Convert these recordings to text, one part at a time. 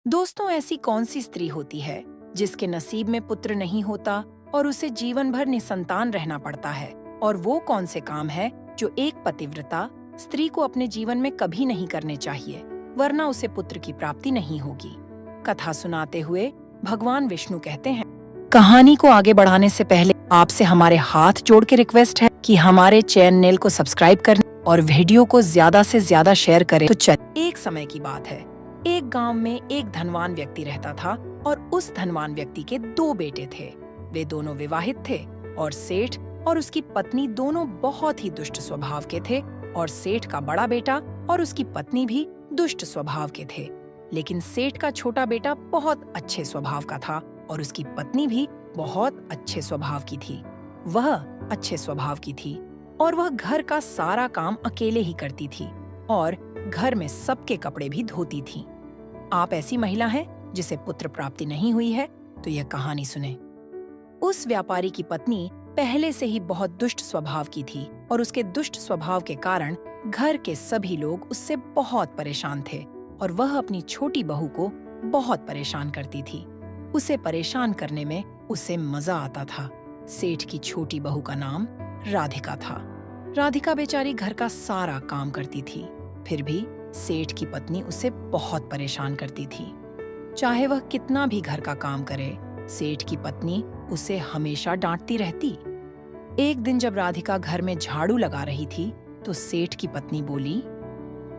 दोस्तों, ऐसी कौन सी स्त्री होती है जिसके नसीब में पुत्र नहीं होता और उसे जीवन भर निसंतान रहना पड़ता है? और वो कौन से काम है जो एक पतिव्रता स्त्री को अपने जीवन में कभी नहीं करने चाहिए, वरना उसे पुत्र की प्राप्ति नहीं होगी। कथा सुनाते हुए भगवान विष्णु कहते हैं, कहानी को आगे बढ़ाने से पहले आपसे हमारे हाथ जोड़ के रिक्वेस्ट है कि हमारे चैनल को सब्सक्राइब करें और वीडियो को ज्यादा से ज्यादा शेयर करें। तो चलिए, एक समय की बात है। एक गांव में एक धनवान व्यक्ति रहता था और उस धनवान व्यक्ति के 2 बेटे थे। वे दोनों विवाहित थे और सेठ और उसकी पत्नी दोनों बहुत ही दुष्ट स्वभाव के थे। और सेठ का बड़ा बेटा और उसकी पत्नी भी दुष्ट स्वभाव के थे, लेकिन सेठ का छोटा बेटा बहुत अच्छे स्वभाव का था और उसकी पत्नी भी बहुत अच्छे स्वभाव की थी। वह अच्छे स्वभाव की थी और वह घर का सारा काम अकेले ही करती थी और घर में सबके कपड़े भी धोती थी। आप ऐसी महिला हैं जिसे पुत्र प्राप्ति नहीं हुई है तो यह कहानी सुने। उस व्यापारी की पत्नी पहले से ही बहुत दुष्ट स्वभाव की थी और उसके दुष्ट स्वभाव के कारण घर के सभी लोग उससे बहुत परेशान थे और वह अपनी छोटी बहू को बहुत परेशान करती थी। उसे परेशान करने में उसे मजा आता था। सेठ की छोटी बहू का नाम राधिका था। राधिका बेचारी घर का सारा काम करती थी, फिर भी सेठ की पत्नी उसे बहुत परेशान करती थी। चाहे वह कितना भी घर का काम करे, सेठ की पत्नी उसे हमेशा डांटती रहती। एक दिन जब राधिका घर में झाड़ू लगा रही थी तो सेठ की पत्नी बोली,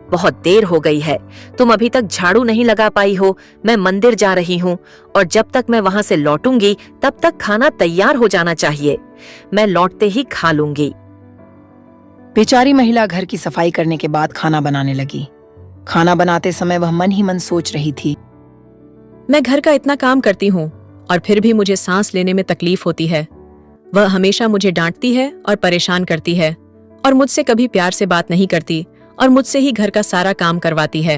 बहुत देर हो गई है, तुम अभी तक झाड़ू नहीं लगा पाई हो। मैं मंदिर जा रही हूँ और जब तक मैं वहाँ से लौटूंगी तब तक खाना तैयार हो जाना चाहिए। मैं लौटते ही खा लूंगी। बेचारी महिला घर की सफाई करने के बाद खाना बनाने लगी। खाना बनाते समय वह मन ही मन सोच रही थी, मैं घर का इतना काम करती हूँ और फिर भी मुझे सांस लेने में तकलीफ होती है। वह हमेशा मुझे डांटती है और परेशान करती है और मुझसे कभी प्यार से बात नहीं करती और मुझसे ही घर का सारा काम करवाती है।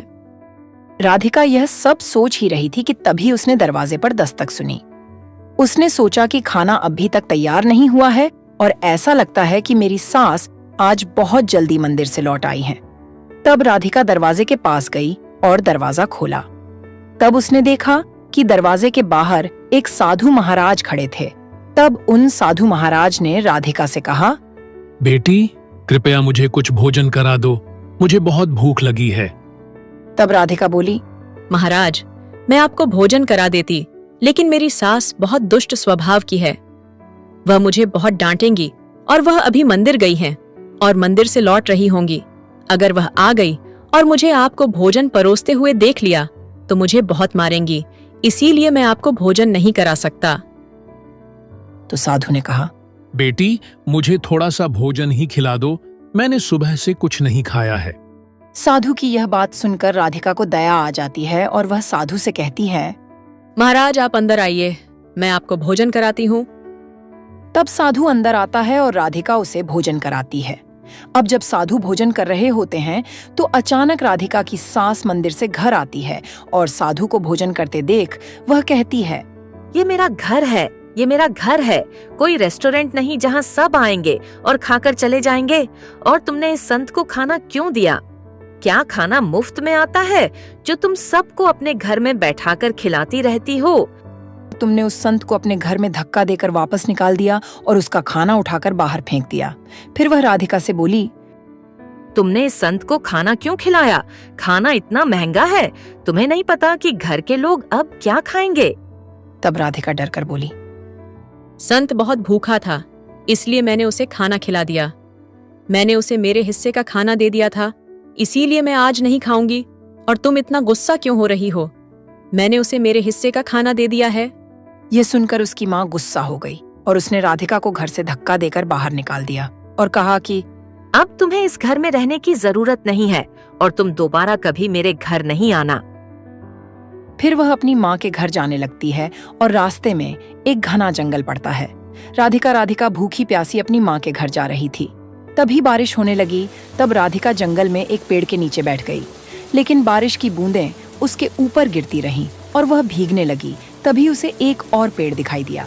राधिका यह सब सोच ही रही थी कि तभी उसने दरवाजे पर दस्तक सुनी। उसने सोचा कि खाना अभी तक तैयार नहीं हुआ है और ऐसा लगता है कि मेरी सास आज बहुत जल्दी मंदिर से लौट आई हैं। तब राधिका दरवाजे के पास गई और दरवाजा खोला। तब उसने देखा कि दरवाजे के बाहर एक साधु महाराज खड़े थे। तब उन साधु महाराज ने राधिका से कहा, बेटी, कृपया मुझे कुछ भोजन करा दो, मुझे बहुत भूख लगी है। तब राधिका बोली, महाराज, मैं आपको भोजन करा देती, लेकिन मेरी सास बहुत दुष्ट स्वभाव की है। वह मुझे बहुत डांटेंगी और वह अभी मंदिर गई हैं और मंदिर से लौट रही होंगी। अगर वह आ गई और मुझे आपको भोजन परोसते हुए देख लिया तो मुझे बहुत मारेंगी, इसीलिए मैं आपको भोजन नहीं करा सकता। तो साधु ने कहा, बेटी, मुझे थोड़ा सा भोजन ही खिला दो, मैंने सुबह से कुछ नहीं खाया है। साधु की यह बात सुनकर राधिका को दया आ जाती है और वह साधु से कहती है, महाराज, आप अंदर आइए, मैं आपको भोजन कराती हूँ। तब साधु अंदर आता है और राधिका उसे भोजन कराती है। अब जब साधु भोजन कर रहे होते हैं तो अचानक राधिका की सास मंदिर से घर आती है और साधु को भोजन करते देख वह कहती है, ये मेरा घर है, ये मेरा घर है, कोई रेस्टोरेंट नहीं जहाँ सब आएंगे और खाकर चले जाएंगे। और तुमने इस संत को खाना क्यों दिया? क्या खाना मुफ्त में आता है जो तुम सबको अपने घर में बैठाकर खिलाती रहती हो? तुमने उस संत को अपने घर में धक्का देकर वापस निकाल दिया और उसका खाना उठाकर बाहर फेंक दिया। फिर वह राधिका से बोली, तुमने इस संत को खाना क्यों खिलाया? खाना इतना महंगा है, तुम्हें नहीं पता कि घर के लोग अब क्या खाएंगे? तब राधिका डर कर बोली, संत बहुत भूखा था, इसलिए मैंने उसे खाना खिला दिया। मैंने उसे मेरे हिस्से का खाना दे दिया था, इसीलिए मैं आज नहीं खाऊंगी। और तुम इतना गुस्सा क्यों हो रही हो? मैंने उसे मेरे हिस्से का खाना दे दिया है। ये सुनकर उसकी माँ गुस्सा हो गई और उसने राधिका को घर से धक्का देकर बाहर निकाल दिया और कहा कि अब तुम्हें इस घर में रहने की जरूरत नहीं है और तुम दोबारा कभी मेरे घर नहीं आना। फिर वह अपनी माँ के घर जाने लगती है और रास्ते में एक घना जंगल पड़ता है। राधिका भूखी प्यासी अपनी माँ के घर जा रही थी। तभी बारिश होने लगी। तब राधिका जंगल में एक पेड़ के नीचे बैठ गई, लेकिन बारिश की बूंदें उसके ऊपर गिरती रहीं और वह भीगने लगी। तभी उसे एक और पेड़ दिखाई दिया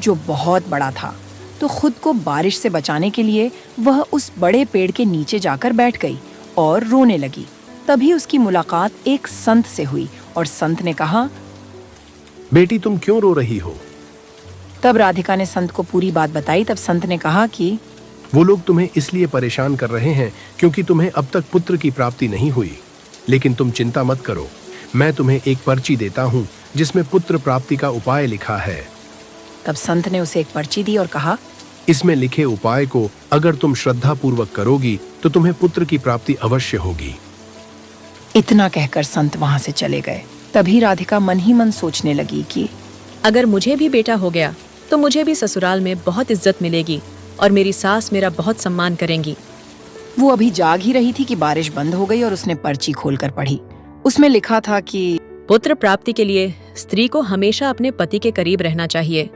जो बहुत बड़ा था। तो खुद को बारिश से बचाने के लिए वह उस बड़े पेड़ के नीचे जाकर बैठ गई और रोने लगी। तभी उसकी मुलाकात एक संत से हुई और संत ने कहा। बेटी, तुम क्यों रो रही हो? तब राधिका ने संत को पूरी बात बताई। तब संत ने कहा कि वो लोग तुम्हें इसलिए परेशान कर रहे हैं क्योंकि तुम्हें अब तक पुत्र की प्राप्ति नहीं हुई। लेकिन तुम चिंता मत करो, मैं तुम्हें एक पर्ची देता हूँ जिसमें पुत्र प्राप्ति का उपाय लिखा है। तब संत ने उसे एक पर्ची दी और कहा, इसमें लिखे उपाय को अगर तुम श्रद्धा पूर्वक करोगी तो तुम्हें पुत्र की प्राप्ति अवश्य होगी। इतना कहकर संत वहां से चले गए। तभी राधिका मन ही मन सोचने लगी कि अगर मुझे भी बेटा हो गया तो मुझे भी ससुराल में बहुत इज्जत मिलेगी और मेरी सास मेरा बहुत सम्मान करेंगी। वो अभी जाग ही रही थी कि बारिश बंद हो गई और उसने पर्ची खोलकर पढ़ी। उसमें लिखा था कि पुत्र प्राप्ति के लिए स्त्री को हमेशा अपने पति के करीब रहना चाहिए,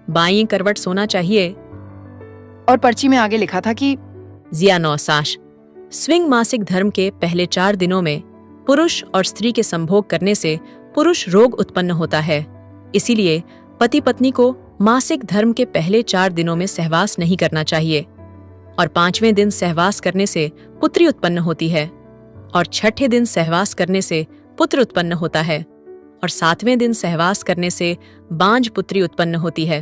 बाईं करवट सोना चाहिए। और पर्ची में आगे लिखा था कि जिया नौसाश, स्विंग मासिक धर्म के पहले 4 दिनों में पुरुष और स्त्री के संभोग करने से पुरुष रोग उत्पन्न होता है। इसीलिए पति पत्नी को मासिक धर्म के पहले 4 दिनों में सहवास नहीं करना चाहिए और 5वें दिन सहवास करने से पुत्री उत्पन्न होती है और 6ठे दिन सहवास करने से पुत्र उत्पन्न होता है और 7वें दिन सहवास करने से बांझ पुत्री उत्पन्न होती है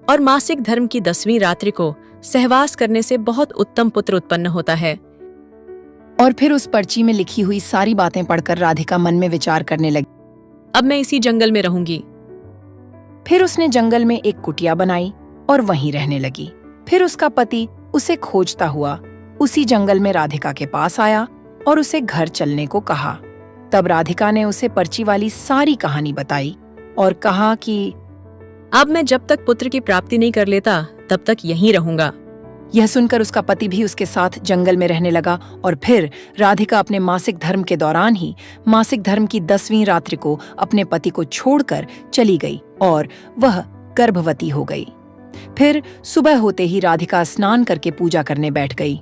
और मासिक धर्म की 10वीं रात्रि को सहवास करने से बहुत उत्तम पुत्र उत्पन्न होता है। और फिर उस पर्ची में लिखी हुई सारी बातें पढ़कर राधिका मन में विचार करने लगी। अब मैं इसी जंगल में रहूंगी। फिर उसने जंगल में एक कुटिया बनाई और वहीं रहने लगी। फिर उसका पति उसे खोजता हुआ उसी जंगल में राधिका के पास आया और उसे घर चलने को कहा। तब राधिका ने उसे पर्ची वाली सारी कहानी बताई और कहा कि अब मैं जब तक पुत्र की प्राप्ति नहीं कर लेता तब तक यहीं रहूंगा। यह सुनकर उसका पति भी उसके साथ जंगल में रहने लगा और फिर राधिका अपने मासिक धर्म के दौरान ही मासिक धर्म की 10वीं रात्रि को अपने पति को छोड़कर चली गई और वह गर्भवती हो गई। फिर सुबह होते ही राधिका स्नान करके पूजा करने बैठ गई।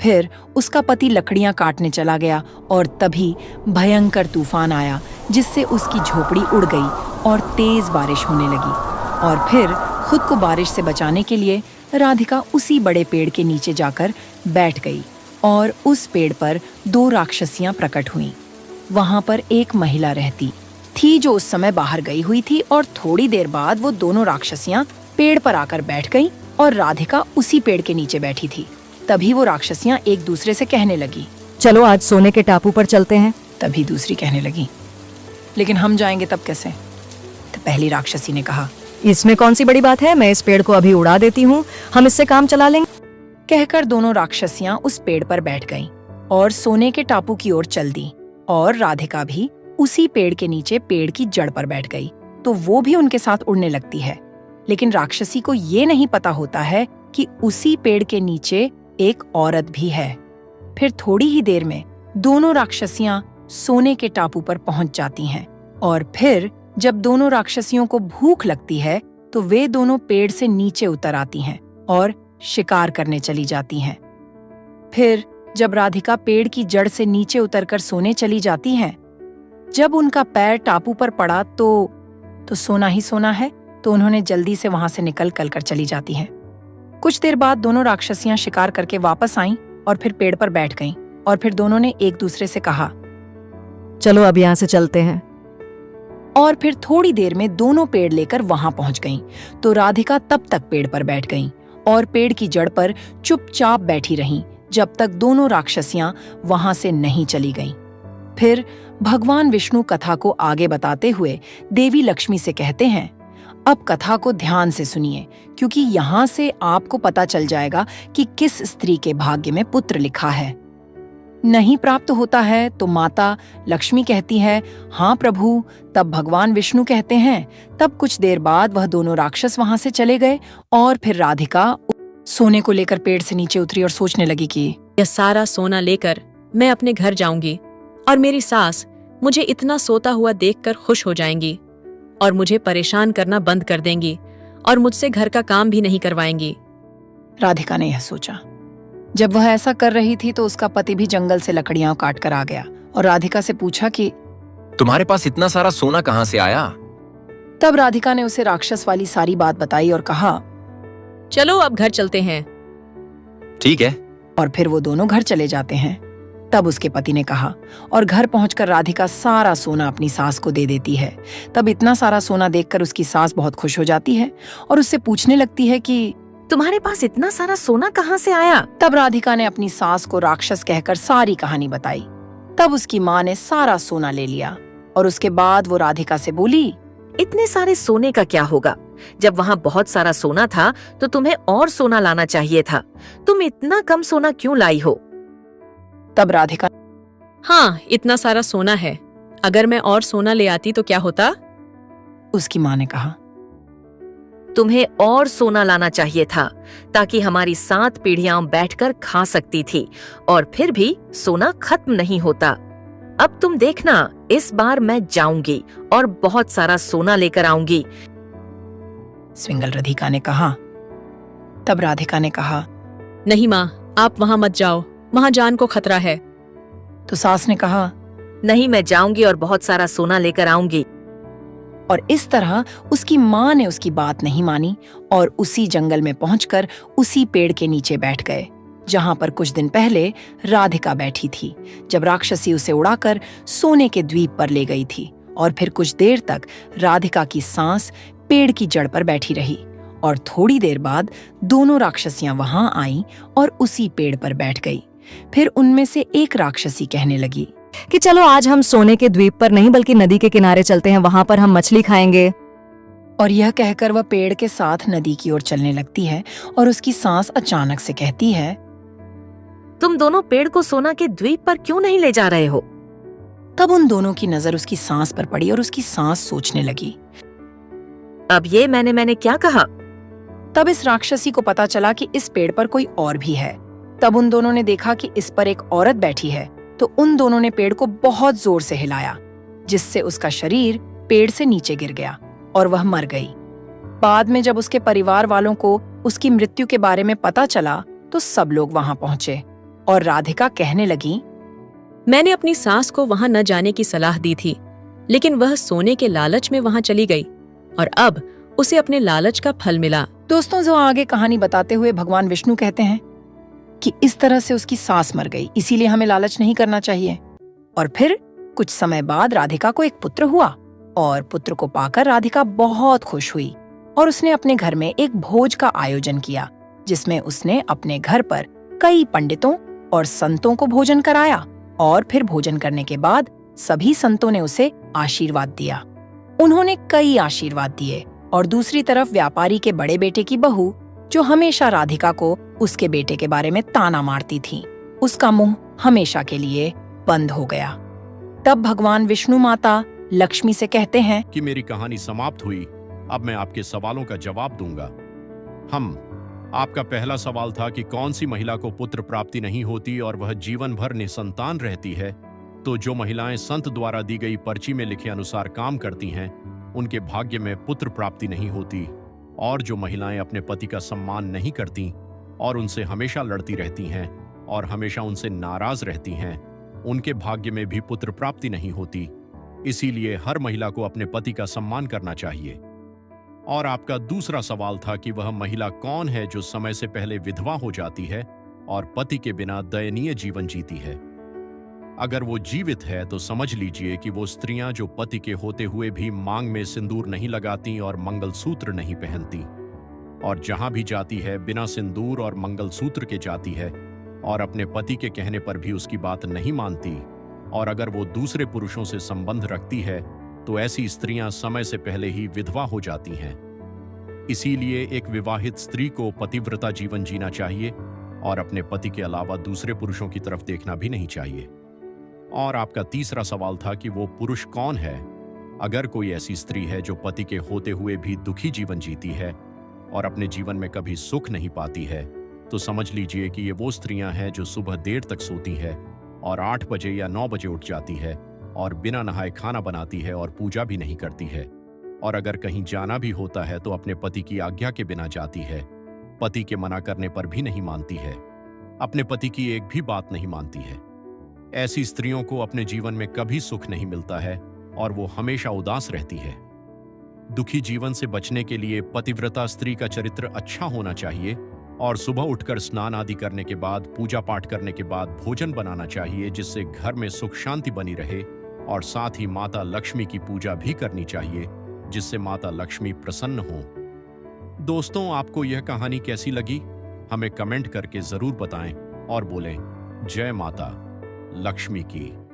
फिर उसका पति लकड़ियां काटने चला गया और तभी भयंकर तूफान आया जिससे उसकी झोपड़ी उड़ गई और तेज बारिश होने लगी। और फिर खुद को बारिश से बचाने के लिए राधिका उसी बड़े पेड़ के नीचे जाकर बैठ गई और उस पेड़ पर 2 राक्षसियां प्रकट हुईं। वहां पर एक महिला रहती थी जो उस समय बाहर गई हुई थी और थोड़ी देर बाद वो दोनों राक्षसियां पेड़ पर आकर बैठ गईं और राधिका उसी पेड़ के नीचे बैठी थी। तभी वो राक्षसियां एक दूसरे से कहने लगी, चलो आज सोने के टापू पर चलते हैं। तभी दूसरी कहने लगी, लेकिन हम जाएंगे तब कैसे? तो पहली राक्षसी ने कहा, इसमें कौन सी बड़ी बात है, मैं इस पेड़ को अभी उड़ा देती हूँ, हम इससे काम चला लेंगे। कहकर दोनों राक्षसियां उस पेड़ पर बैठ गईं और सोने के टापू की ओर चल दी और राधिका भी उसी पेड़ के नीचे पेड़ की जड़ पर बैठ गई तो वो भी उनके साथ उड़ने लगती है। लेकिन राक्षसी को ये नहीं पता होता है कि उसी पेड़ के नीचे एक औरत भी है। फिर थोड़ी ही देर में दोनों राक्षसियां सोने के टापू पर पहुंच जाती हैं और फिर जब दोनों राक्षसियों को भूख लगती है तो वे दोनों पेड़ से नीचे उतर आती हैं और शिकार करने चली जाती हैं। फिर जब राधिका पेड़ की जड़ से नीचे उतरकर सोने चली जाती हैं, जब उनका पैर टापू पर पड़ा तो सोना ही सोना है, तो उन्होंने जल्दी से वहां से निकल कर चली जाती हैं। कुछ देर बाद दोनों राक्षसियां शिकार करके वापस आईं और फिर पेड़ पर बैठ गईं और फिर दोनों ने एक दूसरे से कहा, चलो अब यहाँ से चलते हैं। और फिर थोड़ी देर में दोनों पेड़ लेकर वहां पहुंच गईं तो राधिका तब तक पेड़ पर बैठ गईं और पेड़ की जड़ पर चुपचाप बैठी रहीं जब तक दोनों राक्षसियां वहां से नहीं चली गईं। फिर भगवान विष्णु कथा को आगे बताते हुए देवी लक्ष्मी से कहते हैं, अब कथा को ध्यान से सुनिए क्योंकि यहाँ से आपको पता चल जाएगा कि किस स्त्री के भाग्य में पुत्र लिखा है। नहीं प्राप्त होता है तो माता लक्ष्मी कहती है, हाँ प्रभु। तब भगवान विष्णु कहते हैं। तब कुछ देर बाद वह दोनों राक्षस वहां से चले गए और फिर राधिका सोने को लेकर पेड़ से नीचे उतरी और सोचने लगी कि यह सारा सोना लेकर मैं अपने घर जाऊंगी और मेरी सास मुझे इतना सोता हुआ देखकर खुश हो जाएंगी और मुझे परेशान करना बंद कर देंगी और मुझसे घर का काम भी नहीं करवाएंगी। राधिका ने यह सोचा। जब वह ऐसा कर रही थी तो उसका पति भी जंगल से लकड़ियां काट कर आ गया और राधिका से पूछा कि तुम्हारे पास इतना सारा सोना कहाँ से आया? तब राधिका ने उसे राक्षस वाली सारी बात बताई और कहा, चलो अब घर चलते हैं। ठीक है। और फिर वो दोनों घर चले जाते हैं। तब उसके पति ने कहा और घर पहुंचकर राधिका सारा सोना अपनी सास को दे देती है। तब इतना सारा सोना देखकर उसकी सास बहुत खुश हो जाती है और उससे पूछने लगती है कि तुम्हारे पास इतना सारा सोना कहाँ से आया? तब राधिका ने अपनी सास को राक्षस कहकर सारी कहानी बताई। तब उसकी माँ ने सारा सोना ले लिया और उसके बाद वो राधिका से बोली, इतने सारे सोने का क्या होगा? जब वहाँ बहुत सारा सोना था तो तुम्हें और सोना लाना चाहिए था। तुम इतना कम सोना क्यों लाई हो? तब राधिका, हाँ, इतना सारा सोना है, अगर मैं और सोना ले आती तो क्या होता? उसकी माँ ने कहा, तुम्हें और सोना लाना चाहिए था ताकि हमारी 7 पीढ़ियां बैठकर खा सकती थी और फिर भी सोना खत्म नहीं होता। अब तुम देखना, इस बार मैं जाऊंगी और बहुत सारा सोना लेकर आऊंगी। स्विंगल राधिका ने कहा। तब राधिका ने कहा, नहीं माँ, आप वहाँ मत जाओ, वहाँ जान को खतरा है। तो सास ने कहा, नहीं, मैं जाऊंगी और बहुत सारा सोना लेकर आऊंगी। और इस तरह उसकी माँ ने उसकी बात नहीं मानी और उसी जंगल में पहुंचकर उसी पेड़ के नीचे बैठ गए जहां पर कुछ दिन पहले राधिका बैठी थी, जब राक्षसी उसे उड़ाकर सोने के द्वीप पर ले गई थी। और फिर कुछ देर तक राधिका की सांस पेड़ की जड़ पर बैठी रही और थोड़ी देर बाद दोनों राक्षसियां वहां आईं और उसी पेड़ पर बैठ गई। फिर उनमें से एक राक्षसी कहने लगी कि चलो आज हम सोने के द्वीप पर नहीं बल्कि नदी के किनारे चलते हैं, वहां पर हम मछली खाएंगे। और यह कहकर वह पेड़ के साथ नदी की ओर चलने लगती है और उसकी सांस अचानक से कहती है, तुम दोनों पेड़ को सोना के द्वीप पर क्यों नहीं ले जा रहे हो? तब उन दोनों की नजर उसकी सांस पर पड़ी और उसकी सांस सोचने लगी, अब ये मैंने क्या कहा? तब इस राक्षसी को पता चला कि इस पेड़ पर कोई और भी है। तब उन दोनों ने देखा कि इस पर एक औरत बैठी है, तो उन दोनों ने पेड़ को बहुत जोर से हिलाया, जिससे उसका शरीर पेड़ से नीचे गिर गया और वह मर गई। बाद में जब उसके परिवार वालों को उसकी मृत्यु के बारे में पता चला, तो सब लोग वहां पहुंचे और राधिका कहने लगी, मैंने अपनी सास को वहां न जाने की सलाह दी थी, लेकिन वह सोने के लालच में वहां चली गई और अब उसे अपने लालच का फल मिला। दोस्तों, जो आगे कहानी बताते हुए भगवान विष्णु कहते हैं कि इस तरह से उसकी सास मर गई, इसीलिए हमें लालच नहीं करना चाहिए। और फिर कुछ समय बाद राधिका को एक पुत्र हुआ और पुत्र को पाकर राधिका बहुत खुश हुई और उसने अपने घर में एक भोज का आयोजन किया, जिसमें उसने अपने घर पर कई पंडितों और संतों को भोजन कराया। और फिर भोजन करने के बाद सभी संतों ने उसे आशीर्वाद दिया। उन्होंने कई आशीर्वाद दिए और दूसरी तरफ व्यापारी के बड़े बेटे की बहू, जो हमेशा राधिका को उसके बेटे के बारे में ताना मारती थी, उसका मुंह हमेशा के लिए बंद हो गया। तब भगवान विष्णु माता लक्ष्मी से कहते हैं कि मेरी कहानी समाप्त हुई, अब मैं आपके सवालों का जवाब दूंगा। आपका पहला सवाल था कि कौन सी महिला को पुत्र प्राप्ति नहीं होती और वह जीवन भर निसंतान रहती है। तो जो महिलाएं संत द्वारा दी गई पर्ची में लिखे अनुसार काम करती हैं, उनके भाग्य में पुत्र प्राप्ति नहीं होती। और जो महिलाएं अपने पति का सम्मान नहीं करती और उनसे हमेशा लड़ती रहती हैं और हमेशा उनसे नाराज रहती हैं, उनके भाग्य में भी पुत्र प्राप्ति नहीं होती। इसीलिए हर महिला को अपने पति का सम्मान करना चाहिए। और आपका दूसरा सवाल था कि वह महिला कौन है जो समय से पहले विधवा हो जाती है और पति के बिना दयनीय जीवन जीती है। अगर वो जीवित है तो समझ लीजिए कि वो स्त्रियां जो पति के होते हुए भी मांग में सिंदूर नहीं लगाती और मंगलसूत्र नहीं पहनती, और जहां भी जाती है बिना सिंदूर और मंगलसूत्र के जाती है और अपने पति के कहने पर भी उसकी बात नहीं मानती, और अगर वो दूसरे पुरुषों से संबंध रखती है तो ऐसी स्त्रियां समय से पहले ही विधवा हो जाती हैं। इसीलिए एक विवाहित स्त्री को पतिव्रता जीवन जीना चाहिए और अपने पति के अलावा दूसरे पुरुषों की तरफ देखना भी नहीं चाहिए। और आपका तीसरा सवाल था कि वो पुरुष कौन है। अगर कोई ऐसी स्त्री है जो पति के होते हुए भी दुखी जीवन जीती है और अपने जीवन में कभी सुख नहीं पाती है, तो समझ लीजिए कि ये वो स्त्रियां हैं जो सुबह देर तक सोती है और 8 बजे या 9 बजे उठ जाती है और बिना नहाए खाना बनाती है और पूजा भी नहीं करती है। और अगर कहीं जाना भी होता है तो अपने पति की आज्ञा के बिना जाती है, पति के मना करने पर भी नहीं मानती है, अपने पति की एक भी बात नहीं मानती है। ऐसी स्त्रियों को अपने जीवन में कभी सुख नहीं मिलता है और वो हमेशा उदास रहती है। दुखी जीवन से बचने के लिए पतिव्रता स्त्री का चरित्र अच्छा होना चाहिए और सुबह उठकर स्नान आदि करने के बाद, पूजा पाठ करने के बाद भोजन बनाना चाहिए, जिससे घर में सुख शांति बनी रहे। और साथ ही माता लक्ष्मी की पूजा भी करनी चाहिए, जिससे माता लक्ष्मी प्रसन्न हो। दोस्तों, आपको यह कहानी कैसी लगी? हमें कमेंट करके जरूर बताएं और बोलें जय माता लक्ष्मी की।